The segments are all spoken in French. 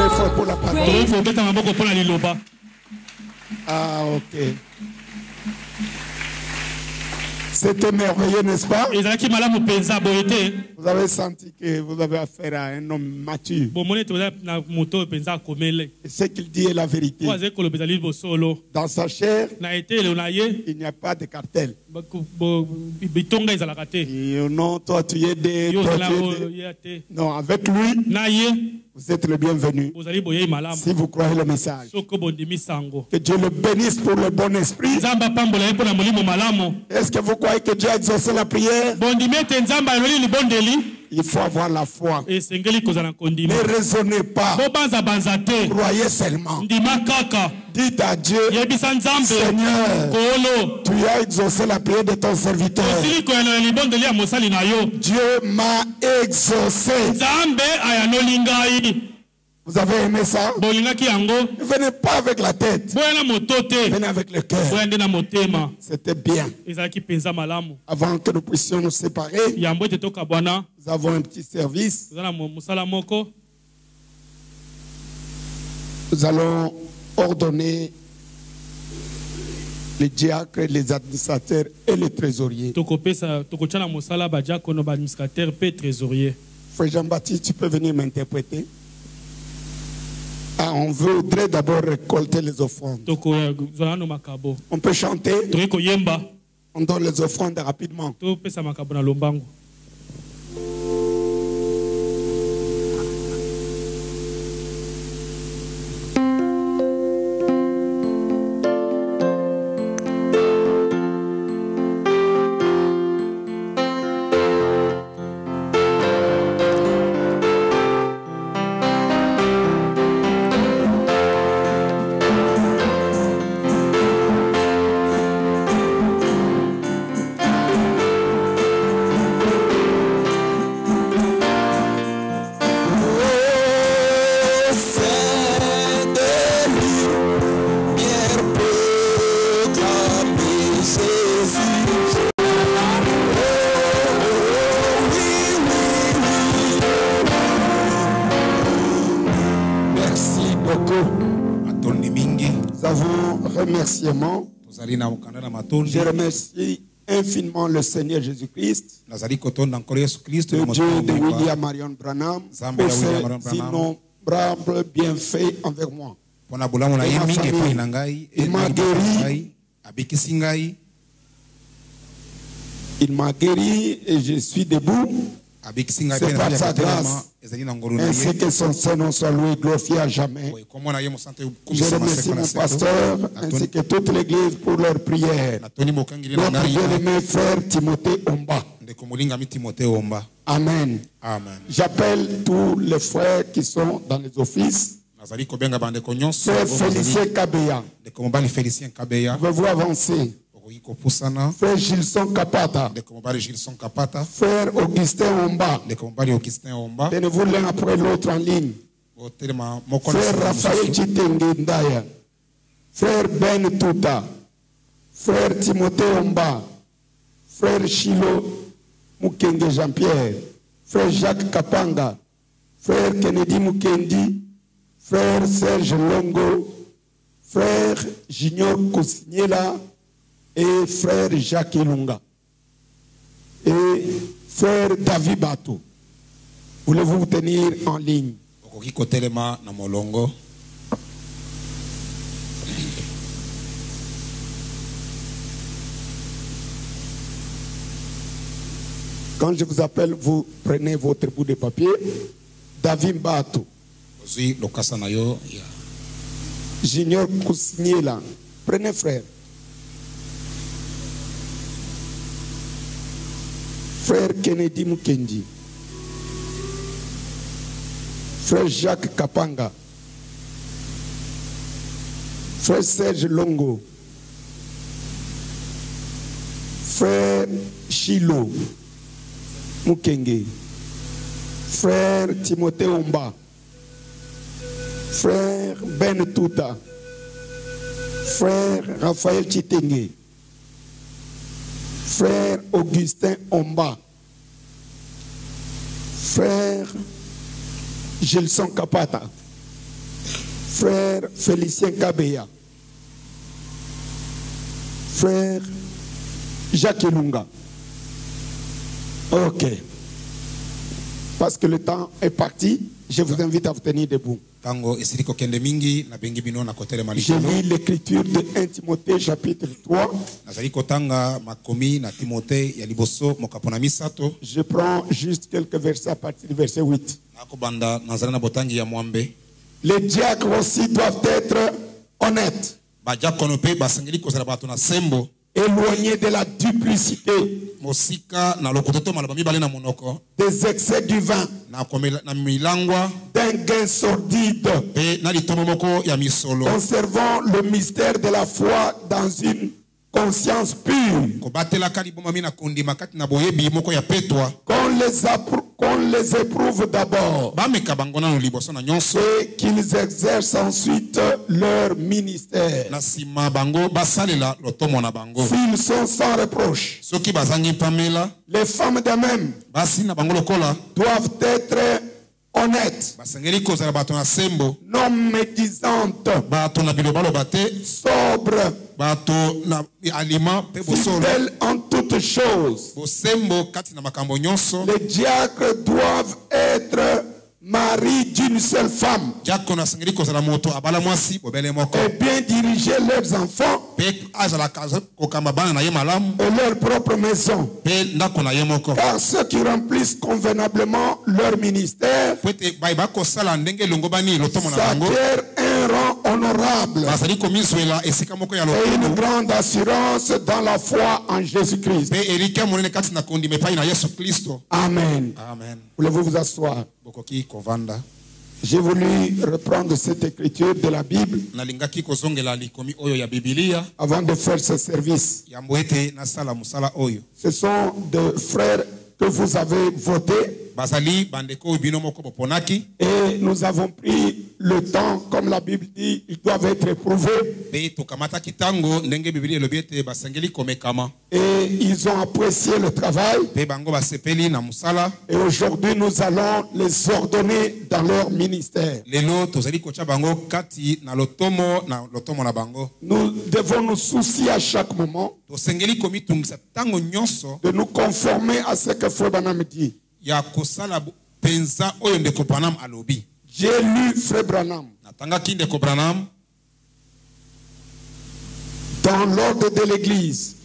les frères pour la parole. Ah, ok. C'était merveilleux, n'est-ce pas? Vous avez senti que vous avez affaire à un homme mature. Et ce qu'il dit est la vérité. Dans sa chair, il n'y a pas de cartel. Et non, toi tu es des... Non, avec lui, vous êtes le bienvenu. Si vous croyez le message. Que Dieu le bénisse pour le bon esprit. Est-ce que vous croyez que Dieu a exaucé la prière? Il faut avoir la foi. Ne raisonnez pas. Croyez seulement. Dites à Dieu, Seigneur, tu as exaucé la prière de ton serviteur. Dieu m'a exaucé. Vous avez aimé ça? Ne venez pas avec la tête. Venez avec le cœur. C'était bien. Avant que nous puissions nous séparer, nous avons un petit service. Nous allons ordonner les diacres, les administrateurs et les trésoriers. Frère Jean-Baptiste, tu peux venir m'interpréter? Ah, on voudrait d'abord récolter les offrandes. On peut chanter. On donne les offrandes rapidement. Je remercie infiniment le Seigneur Jésus-Christ, le Dieu de William Marion Branham, pour ses innombrables bienfaits envers moi. Il m'a guéri et je suis debout. C'est par sa grâce, ainsi que son Saint-Nom soit loué et glorifié à jamais. Je remercie mon pasteur ainsi que toute l'église pour leur prière. Notre bien-aimé frère Timothée Omba. Amen. J'appelle tous les frères qui sont dans les offices. Frère Félicien Kabeya. Pouvez-vous avancer? Frère Gilson Kapata. Frère Augustin Omba. Tenez-vous l'un après l'autre en ligne. Frère Raphaël Chitenge Ndaya. Frère Ben Touta. Frère Timothée Omba. Frère Chilo Mukenge Jean-Pierre. Frère Jacques Kapanga. Frère Kennedy Mukendi. Frère Serge Longo. Frère Junior Kosignela. Et frère Jacques Ilunga et frère David Bato. Voulez-vous vous tenir en ligne? Quand je vous appelle, vous prenez votre bout de papier. David Bato. Junior Kousignela. Prenez frère. Frère Kennedy Mukendi. Frère Jacques Kapanga. Frère Serge Longo. Frère Chilo Mukenge. Frère Timothée Omba. Frère Ben Touta. Frère Raphaël Chitenge. Frère Augustin Omba. Frère Gilson Kapata. Frère Félicien Kabeya. Frère Jacques Lunga. Ok. Parce que le temps est parti, je vous invite à vous tenir debout. Je lis l'écriture de 1 Timothée chapitre 3. Je prends juste quelques versets à partir du verset 8. Les diacres aussi doivent être honnêtes, éloignés de la duplicité, des excès du vin, d'un gain sordide, conservant le mystère de la foi dans une conscience pure, qu'on les éprouve d'abord et qu'ils exercent ensuite leur ministère. S'ils sont sans reproche, les femmes de même doivent être honnêtes, non médisantes, sobres, fidèles en toutes choses. Les diacres doivent être maris d'une seule femme et bien diriger leurs enfants et leur propre maison. Car ceux qui remplissent convenablement leur ministère s'acquièrent un rang honorable et une grande assurance dans la foi en Jésus-Christ. Amen. Voulez-vous vous asseoir? J'ai voulu reprendre cette écriture de la Bible avant de faire ce service. Ce sont des frères que vous avez votés. Et nous avons pris le temps, comme la Bible dit, ils doivent être éprouvés. Et ils ont apprécié le travail. Et aujourd'hui, nous allons les ordonner dans leur ministère. Nous devons nous soucier à chaque moment de nous conformer à ce que Frère Branham dit. J'ai lu Frère Branham dans l'ordre de l'Église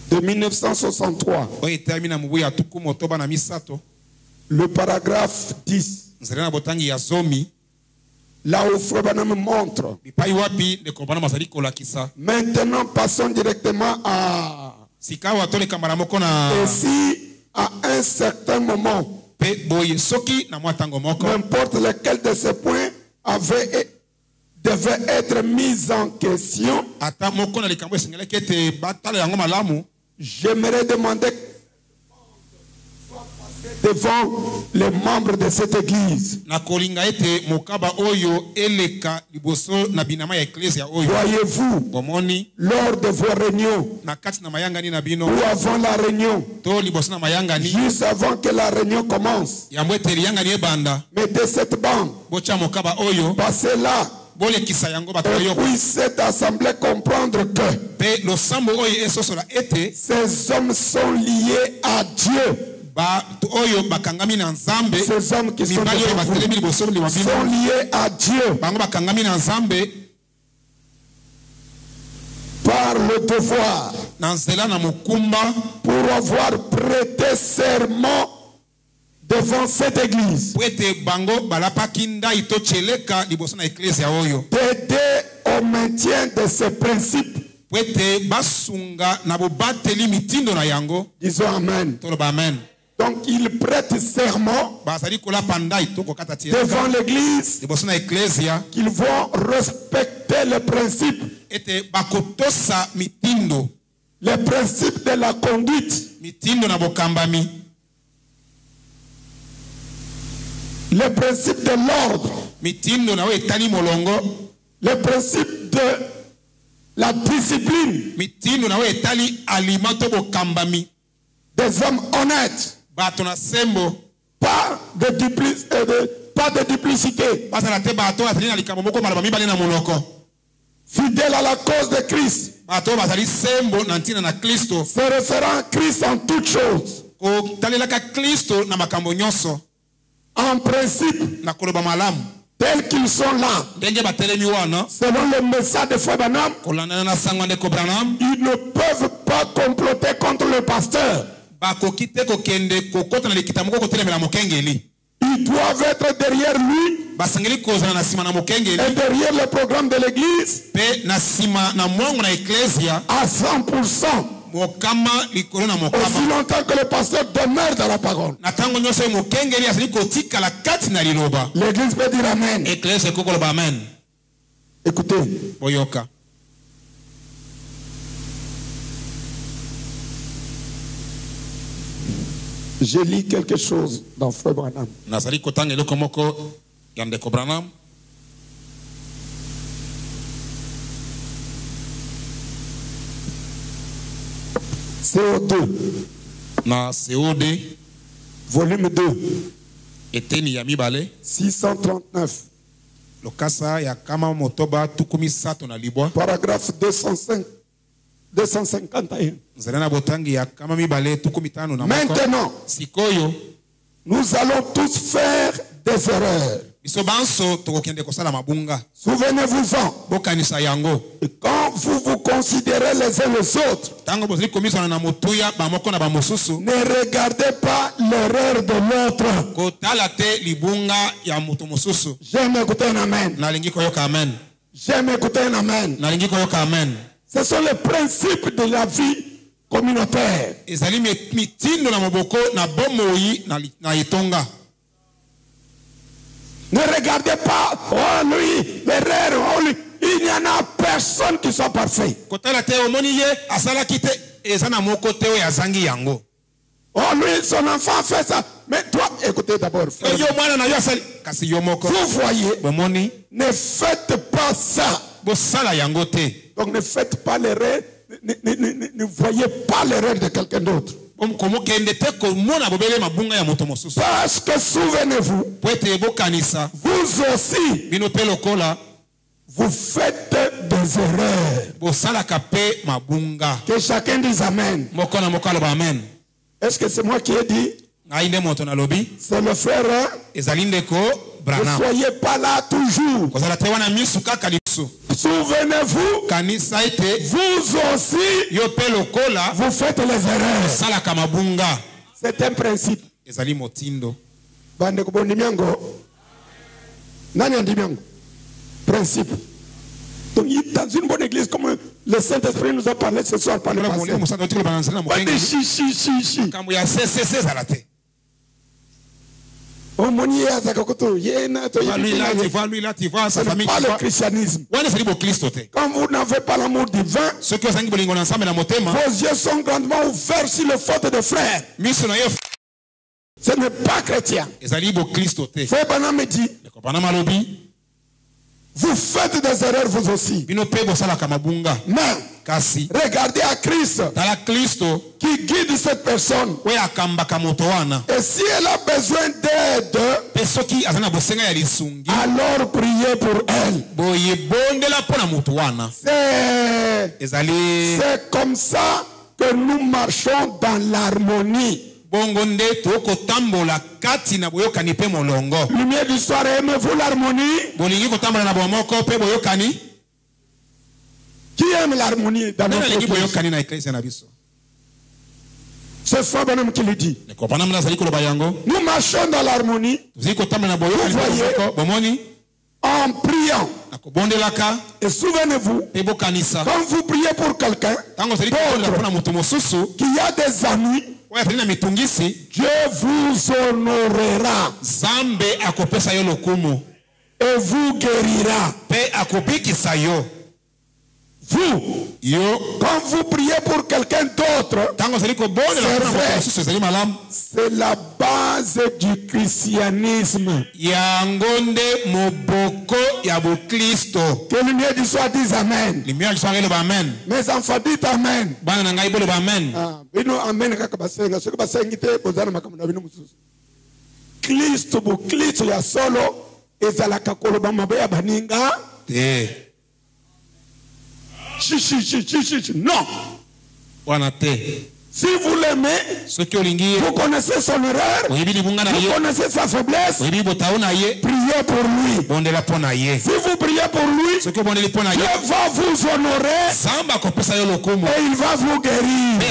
de 1963, le paragraphe 10, là où Frère Branham montre. Maintenant, passons directement à... Et si à un certain moment, n'importe lequel de ces points devait être mis en question, j'aimerais demander devant les membres de cette église. Voyez-vous, lors de vos réunions ou avant la réunion, juste avant que la réunion commence, mettez cette bande, passez là, et puis cette assemblée comprendre que ces hommes sont liés à Dieu. Ces hommes qui sont liés à Dieu par le devoir pour avoir prêté serment devant cette église, d'aider au maintien de ces principes. Disons Amen. Donc il prête serment devant l'église qu'ils vont respecter les principes. Les principes de la conduite. Les principes de l'ordre. Les principes de la discipline. Des hommes honnêtes. pas de duplicité. Fidèle à la cause de Christ. Se référant à Christ en toutes choses. En principe, tels qu'ils sont là, selon le message de Frère Branham, ils ne peuvent pas comploter contre le pasteur. Ils doivent être derrière lui et derrière le programme de l'église à 100%. Aussi longtemps que le pasteur demeure dans la parole. L'église peut dire Amen. Écoutez. Je lis quelque chose dans Frère Branham. CO2. Volume 2. 639. Paragraphe 251. Maintenant, nous allons tous faire des erreurs. Souvenez-vous-en. Et quand vous vous considérez les uns les autres, ne regardez pas l'erreur de l'autre. J'aime écouter un amen. J'aime écouter un amen. Ce sont les principes de la vie communautaire. Ne regardez pas, oh lui, l'erreur, oh lui. Il n'y en a personne qui soit parfait. Oh lui, son enfant fait ça. Mais toi, écoutez d'abord. Vous voyez, ne faites pas ça. Donc ne faites pas l'erreur, ne voyez pas l'erreur de quelqu'un d'autre. Parce que souvenez-vous, vous aussi, vous faites des erreurs. Que chacun dise Amen. Est-ce que c'est moi qui ai dit? C'est le frère. Ne soyez pas là toujours. Souvenez-vous, vous aussi, vous faites les erreurs. C'est un principe. Principe. Donc, dans une bonne église, comme le Saint-Esprit nous a parlé ce soir par le passé, ce n'est pas le christianisme. Quand vous n'avez pas l'amour divin, vos yeux sont grandement ouverts sur les fautes de frères. Ce n'est pas chrétien. Frère Branham me dit, vous faites des erreurs vous aussi. Mais regardez à Christ qui guide cette personne. Et si elle a besoin d'aide, alors priez pour elle. C'est comme ça que nous marchons dans l'harmonie. Lumière du soir, aimez-vous l'harmonie? Qui aime l'harmonie dans notre église? C'est Frère Branham qui le dit. Nous marchons dans l'harmonie. Vous voyez, en priant. Et souvenez-vous, quand vous priez pour quelqu'un qui a des amis, Dieu vous honorera et vous guérira. Vous, quand vous priez pour quelqu'un d'autre, c'est la base du christianisme. Que lumière du soir dise Amen. Mes enfants dites Amen. Kristo ya solo ezalaka koloba mabe ya baninga. Non. Si vous l'aimez, vous connaissez son erreur, vous connaissez sa faiblesse, priez pour lui. Si vous priez pour lui, Dieu va vous honorer et il va vous guérir.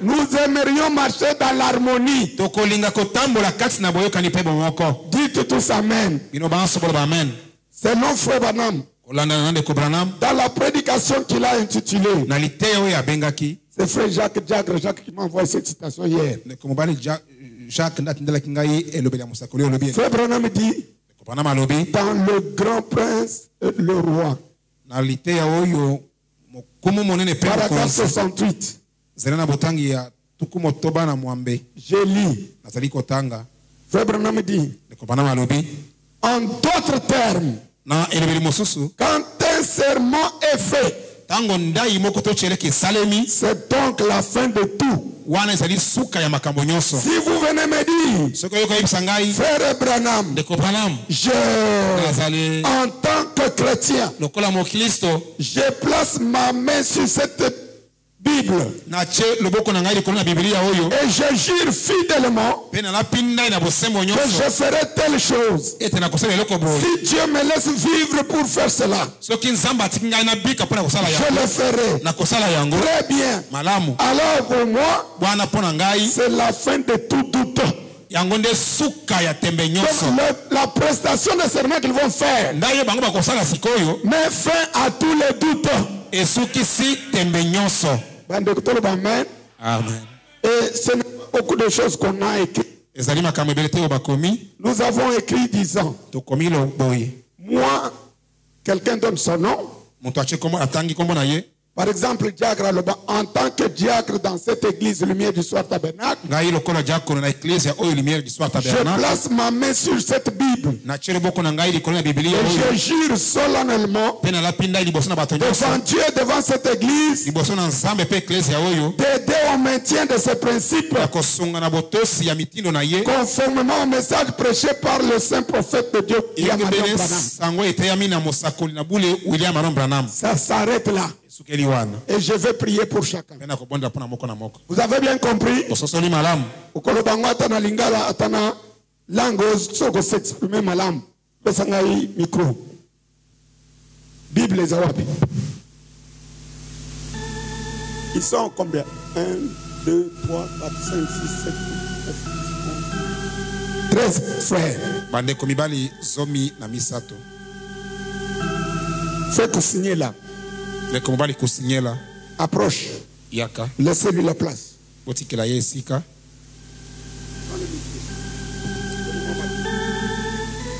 Nous aimerions marcher dans l'harmonie. Dites tous Amen. C'est non frère Branham. Dans la prédication qu'il a intitulée, c'est frère Jacques qui m'a envoyé cette citation hier. Frère Branham dit, dans le grand prince et le roi, paragraphe 68, je lis, frère Branham dit, en d'autres termes, quand un serment est fait, c'est donc la fin de tout. Si vous venez me dire, frère Branham, en tant que chrétien, je place ma main sur cette Bible et je jure fidèlement que je ferai telle chose. Si Dieu me laisse vivre pour faire cela, je le ferai. Très bien. Alors pour moi, c'est la fin de tout doute. Donc la prestation de serment qu'ils vont faire met fin à tous les doutes. Amen. Amen. Et ce n'est pas beaucoup de choses qu'on a écrites. Nous avons écrit disant, moi, quelqu'un donne son nom. Par exemple, diacre Aloba, en tant que diacre dans cette église Lumière du Soir Tabernacle, je place ma main sur cette Bible. Et je jure solennellement devant Dieu et devant cette église d'aider au maintien de ces principes conformément au message prêché par le saint prophète de Dieu. Ça s'arrête là. Et je vais prier pour chacun. Vous avez bien compris? S'exprimer malam. Micro. Bible les Arabes. Ils sont combien? 1, 2, 3, 4, 5, 6, 7, 8, 9, 10, 13 frères. Faites signer là. Approche. Laissez-lui la place.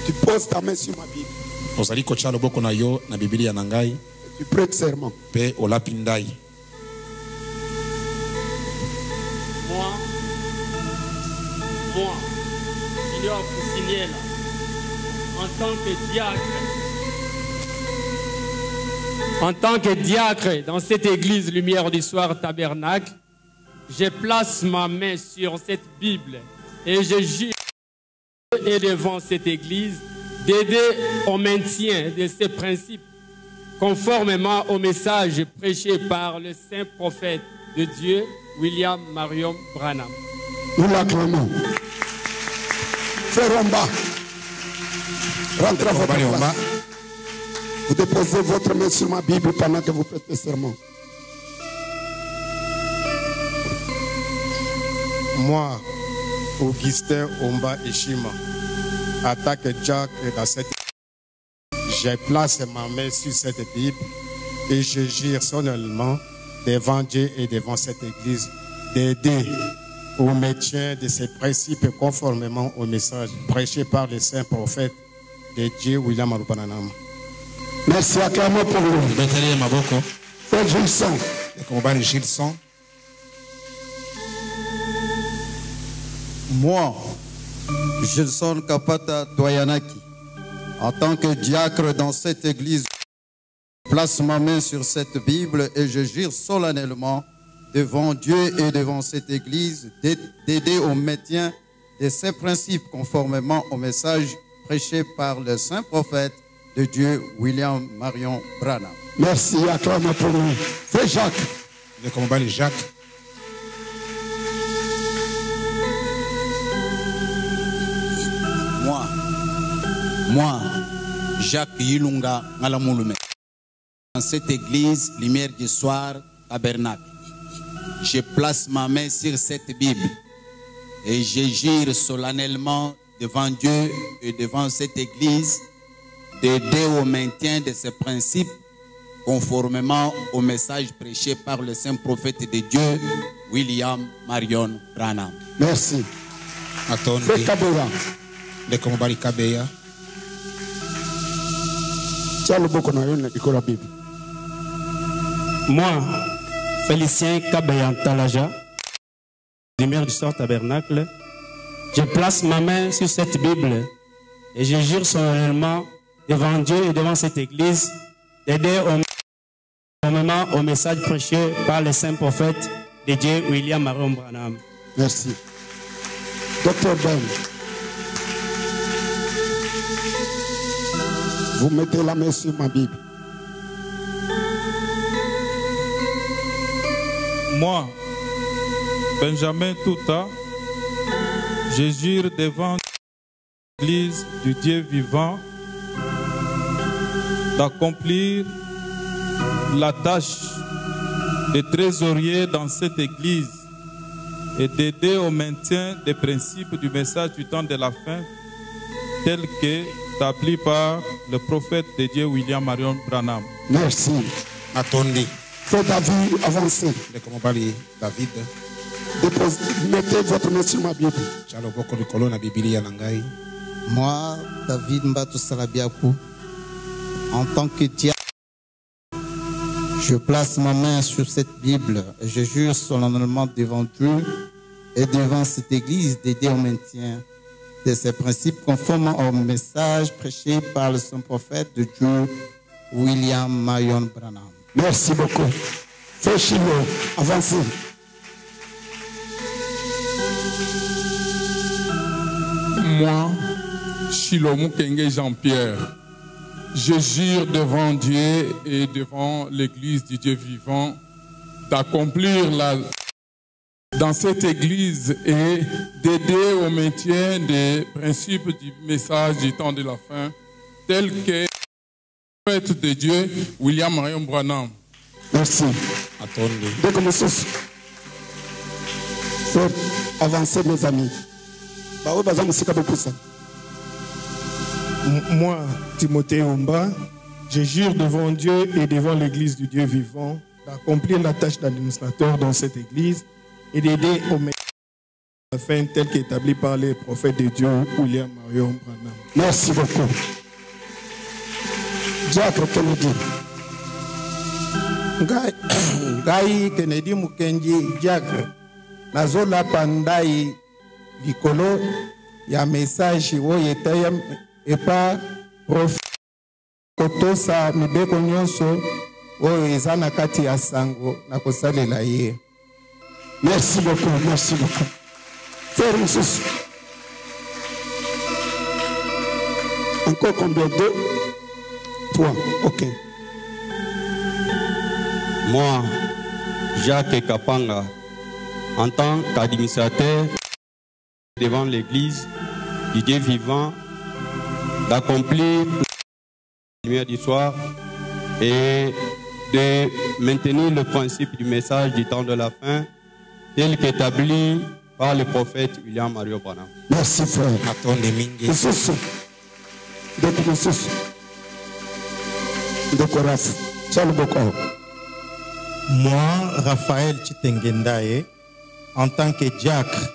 Tu poses ta main sur ma Bible. Tu prêtes serment. Moi, Seigneur Poussiniel, en tant que diacre dans cette église Lumière du Soir Tabernacle, je place ma main sur cette Bible et je jure et devant cette église d'aider au maintien de ces principes conformément au message prêché par le saint prophète de Dieu, William Marion Branham. Nous l'acclamons. Frère Romba, rentrez à votre place. Vous déposez votre main sur ma Bible pendant que vous prêtez serment. Moi, Augustin Omba Ishima, attaque Jack dans cette je place ma main sur cette Bible et je jure solennellement devant Dieu et devant cette église d'aider au maintien de ces principes conformément au message prêché par le saint prophète de Dieu, William Marion Branham. Merci, acclamons pour lui. Frère Gilson. Moi, Gilson Kapata Doyanaki, en tant que diacre dans cette église, je place ma main sur cette Bible et je jure solennellement devant Dieu et devant cette église d'aider au maintien de ces principes conformément au message prêché par le saint prophète de Dieu, William Marion Branham. Merci, acclamez pour lui. C'est Jacques. Le combat de Jacques. Moi, Jacques Yilunga Ngalamulume, dans cette église, lumière du soir, tabernacle, je place ma main sur cette Bible et je jure solennellement devant Dieu et devant cette église d'aider au maintien de ces principes conformément au message prêché par le saint prophète de Dieu, William Marion Branham. Merci. Attendez. Le combat de Kabeya. Moi, Félicien Kabeya Talaja, lumière du soir tabernacle, je place ma main sur cette Bible et je jure solennellement devant Dieu et devant cette église d'aider au message prêché par le saint prophète de Dieu, William Marion Branham. Merci. Docteur Ben, vous mettez la main sur ma Bible. Moi, Benjamin Touta, je jure devant l'Église du Dieu vivant d'accomplir la tâche de trésorier dans cette Église et d'aider au maintien des principes du message du temps de la fin tel qu'établi par le prophète de Dieu William Marion Branham. Merci. Attendez. Faites David avancer. Le combat de David. Mettez votre main sur ma Bible. Moi, David Mbatou Salabiakou, en tant que diacre, je place ma main sur cette Bible et je jure solennellement devant Dieu et devant cette église d'aider au maintien de ces principes conformes au message prêché par le saint prophète de Dieu, William Marion Branham. Merci beaucoup. Fais Chilo, avancez. Moi, Chilo Mukenge Jean-Pierre, je jure devant Dieu et devant l'église du Dieu vivant d'accomplir dans cette église et d'aider au maintien des principes du message du temps de la fin, tel que le prophète de Dieu, William Marion Branham. Merci. Attendez. Dès que nous sommes avancez, mes amis. Moi, Timothée Omba, je jure devant Dieu et devant l'église du Dieu vivant d'accomplir la tâche d'administrateur dans cette église et d'aider au maintien de la fin telle qu'établie par les prophètes de Dieu, William Marion Branham. Merci beaucoup. Diacre Kennedy. Ngai Kennedy Mukenji Diacre. Nazola pandai likolo ya message oyo etayam epa prof kotosa mibeko nyonso oyo eza na kati ya sango na kosalela ye. Merci beaucoup, merci beaucoup. Frère Moussous. Encore combien? 2, 3, ok. Moi, Jacques Kapanga, en tant qu'administrateur devant l'église du Dieu vivant, d'accomplir la lumière du soir et de maintenir le principe du message du temps de la fin tel qu'établi par le prophète William Marion Branham. Merci frère. Attendez, Mingi. Moi, Raphaël Chitengendaye, en tant que diacre,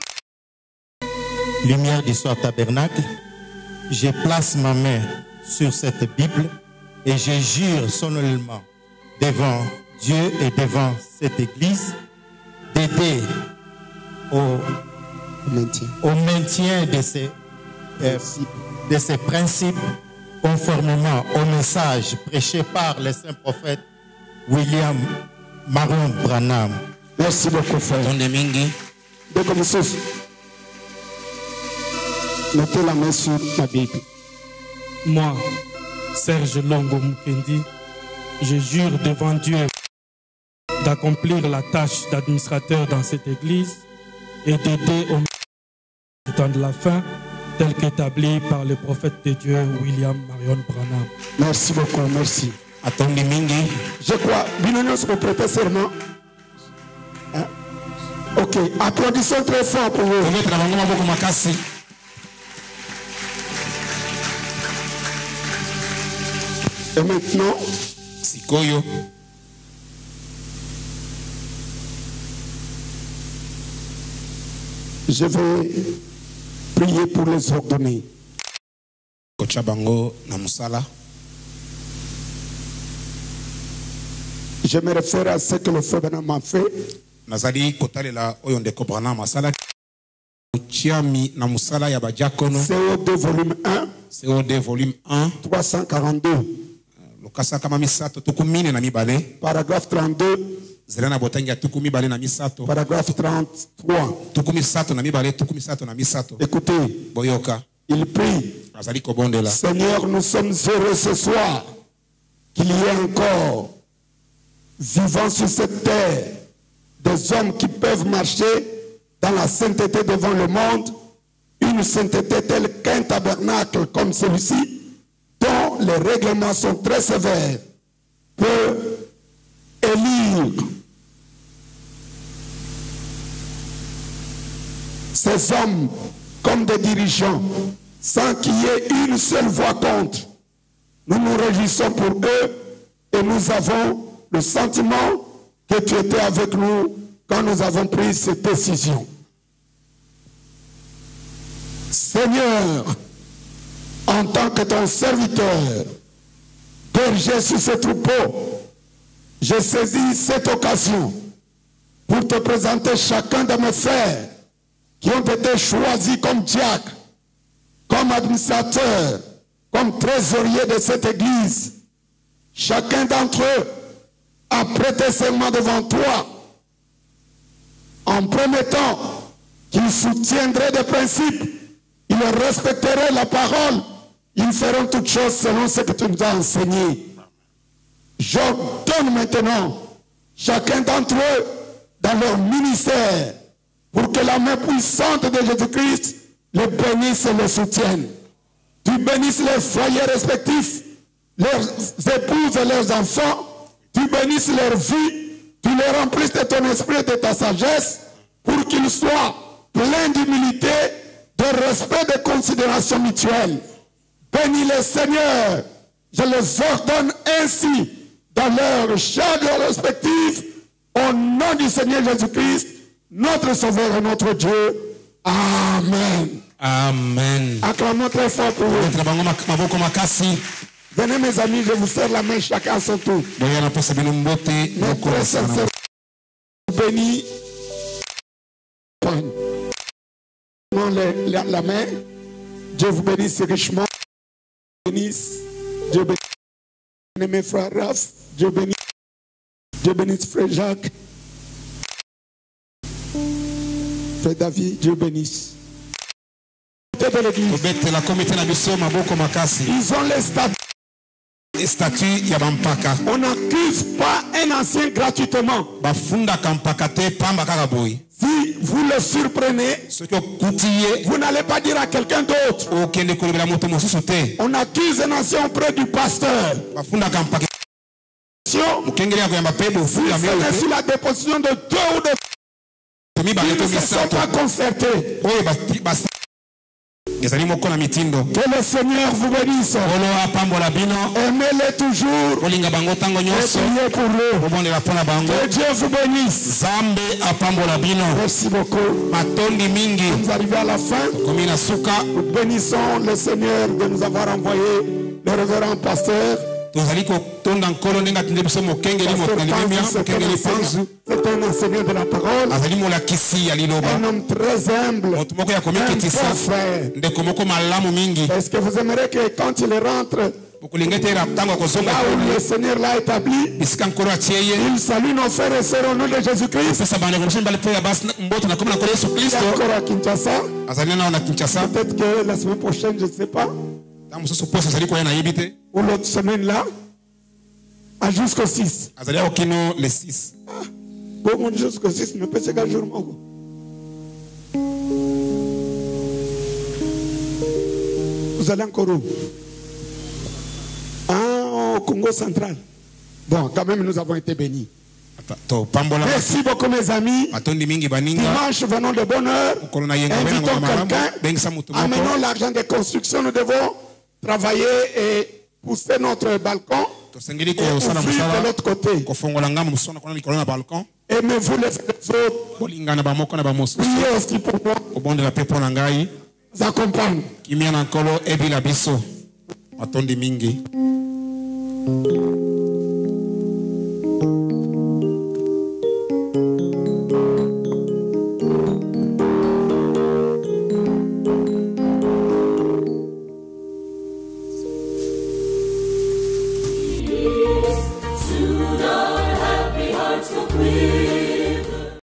lumière du soir tabernacle, je place ma main sur cette Bible et je jure solennellement devant Dieu et devant cette église d'aider au maintien de ces principes conformément au message prêché par le saint prophète William Marion Branham. Merci beaucoup, frère. Mettez la main sur ma Bible. Moi, Serge Longo Mukendi, je jure devant Dieu d'accomplir la tâche d'administrateur dans cette église et d'aider au temps de la fin, tel qu'établi par le prophète de Dieu William Marion Branham. Merci beaucoup, merci. Atondi mingi. Je crois, Binonios vous prêtez serment. Hein? Ok, applaudissons très fort pour vous. Et maintenant, Sikoyo. Je vais prier pour les ordonner. Kochabango na musala. Je me réfère à ce que le frère Branham a fait. Nazali kotalela oyo ndeko Branham masala. Chiami na musala ya bajakono. CO2 volume 1. CO2 volume 1. 342. Lokasa kama misato tukumine na mibale. Paragraphe 32. Zelana botangia tukumi bale na misato. Paragraphe 33. Tukumi sato na mibale, tukumi sato na misato. Écoutez. Boyoka. Il prie. Azali kobondela. Seigneur, nous sommes heureux ce soir qu'il y ait encore vivant sur cette terre des hommes qui peuvent marcher dans la sainteté devant le monde, une sainteté telle qu'un tabernacle comme celui-ci, dont les règlements sont très sévères, peut élire ces hommes comme des dirigeants sans qu'il y ait une seule voix contre. Nous nous réjouissons pour eux et nous avons le sentiment que tu étais avec nous quand nous avons pris cette décision. Seigneur, en tant que ton serviteur, berger sur ce troupeau, je saisis cette occasion pour te présenter chacun de mes frères qui ont été choisis comme diacres, comme administrateurs, comme trésoriers de cette église. Chacun d'entre eux a prêté serment devant toi en promettant qu'ils soutiendraient des principes, ils respecteraient la parole, ils feront toutes choses selon ce que tu nous as enseigné. J'ordonne maintenant chacun d'entre eux dans leur ministère pour que la main puissante de Jésus-Christ les bénisse et les soutienne. Tu bénisses leurs foyers respectifs, leurs épouses et leurs enfants, tu bénisses leur vie, tu les remplisses de ton esprit et de ta sagesse pour qu'ils soient pleins d'humilité, de respect, de considération mutuelle. Bénis les Seigneur, je les ordonne ainsi dans leurs chambres respectives, au nom du Seigneur Jésus-Christ, notre Sauveur et notre Dieu. Amen. Amen. Acclamons très fort pour vous. Venez mes amis, je vous serre la main chacun à son tour. Notre sincère béni. La main. Dieu vous bénisse richement. Dieu bénisse mes frères Raph. Dieu bénisse frère Jacques. Frère David, Dieu bénisse. Ils ont les statuts. On n'accuse pas un ancien gratuitement. Si vous le surprenez, vous n'allez pas dire à quelqu'un d'autre. On accuse un ancien auprès du pasteur. C'est la déposition de deux ou de ils ne se sont pas concertés. Que le Seigneur vous bénisse. Aimez-les toujours. Et priez pour eux. Que Dieu vous bénisse. Merci beaucoup. Nous arrivons à la fin. Nous bénissons le Seigneur de nous avoir envoyé le révérend pasteur. C'est un enseignant de la parole, un homme très humble, un bon frère. Est-ce que vous aimeriez que quand il rentre, Là où le Seigneur l'a établi, il salue nos frères et sœurs au nom de Jésus-Christ. Il est encore à Kinshasa. Peut-être que la semaine prochaine, je ne sais pas. Ou l'autre semaine là. Jusqu'au 6. Le 6. Bon, jusqu'au 6, ne peut pas se jour. Vous allez encore où? Au Congo central. Bon, quand même, nous avons été bénis. Merci beaucoup, mes amis. Dimanche, venons de bonne heure. Invitons quelqu'un. Amenons l'argent de construction. Nous devons travailler et pousser notre balcon. Et ouvrir de l'autre côté. Aimez-vous les autres. Priez aussi pour moi. Vous accompagne. Soon our happy hearts will clear.